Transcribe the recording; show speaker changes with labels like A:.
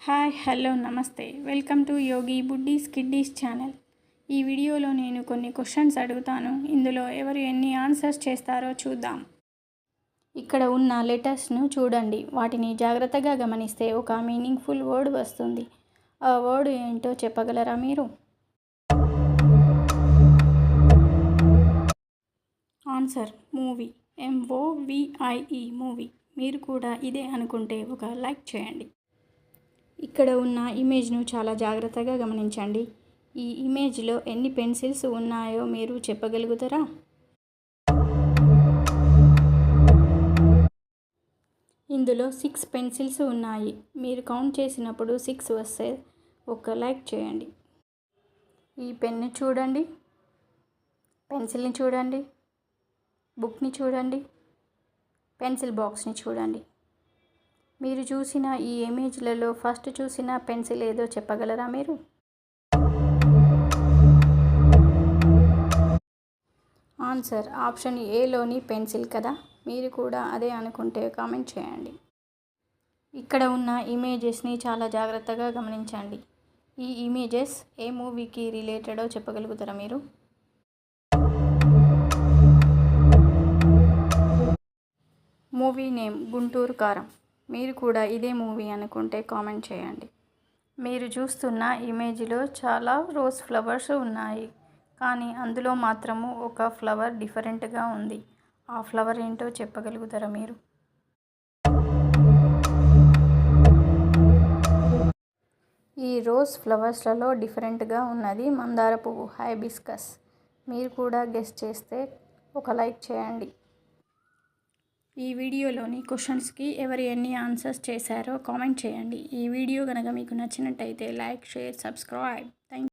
A: Hi hello నమస్తే welcome to Yogi buddies kiddies channel. ఈ వీడియోలో నేను కొన్ని క్వశ్చన్స్ అడుగుతాను. ఇందులో ఎవరు ఎన్ని ఆన్సర్స్ చేస్తారో చూద్దాం. ఇక్కడ ఉన్న లెటర్స్ను చూడండి. వాటిని జాగ్రత్తగా గమనిస్తే ఒక మీనింగ్ఫుల్ వర్డ్ వస్తుంది. ఆ వర్డ్ ఏంటో చెప్పగలరా మీరు? Answer movie. MOVIE movie. మీరు కూడా ఇదే అనుకుంటే ఒక లైక్ చేయండి. ఇక్కడ ఉన్న ఇమేజ్ను చాలా జాగ్రత్తగా గమనించండి. ఈ ఇమేజ్లో ఎన్ని పెన్సిల్స్ ఉన్నాయో మీరు చెప్పగలుగుతారా? ఇందులో 6 పెన్సిల్స్ ఉన్నాయి. మీరు కౌంట్ చేసినప్పుడు 6 వస్తే ఒక లైక్ చేయండి. ఈ పెన్ను చూడండి, పెన్సిల్ని చూడండి, బుక్ని చూడండి, పెన్సిల్ బాక్స్ని చూడండి. మీరు చూసిన ఈ ఇమేజ్లలో ఫస్ట్ చూసిన పెన్సిల్ ఏదో చెప్పగలరా మీరు? ఆన్సర్ ఆప్షన్ ఏలోని పెన్సిల్ కదా. మీరు కూడా అదే అనుకుంటే కామెంట్ చేయండి. ఇక్కడ ఉన్న ఇమేజెస్ని చాలా జాగ్రత్తగా గమనించండి. ఈ ఇమేజెస్ ఏ మూవీకి రిలేటెడో చెప్పగలుగుతారా మీరు? మూవీ నేమ్ గుంటూరు కారం. మీరు కూడా ఇదే మూవీ అనుకుంటే కామెంట్ చేయండి. మీరు చూస్తున్న ఇమేజ్లో చాలా రోజ్ ఫ్లవర్స్ ఉన్నాయి, కానీ అందులో మాత్రము ఒక ఫ్లవర్ డిఫరెంట్గా ఉంది. ఆ ఫ్లవర్ ఏంటో చెప్పగలుగుతారా మీరు? ఈ రోజ్ ఫ్లవర్స్లలో డిఫరెంట్గా ఉన్నది మందార పువ్వు, హైబిస్కస్. మీరు కూడా గెస్ చేస్తే ఒక లైక్ చేయండి. ఈ వీడియోలోని క్వశ్చన్స్కి ఎవరు ఎన్ని ఆన్సర్స్ చేశారో కామెంట్ చేయండి. ఈ వీడియో కనుక మీకు నచ్చినట్టయితే like, share, subscribe. Thank you.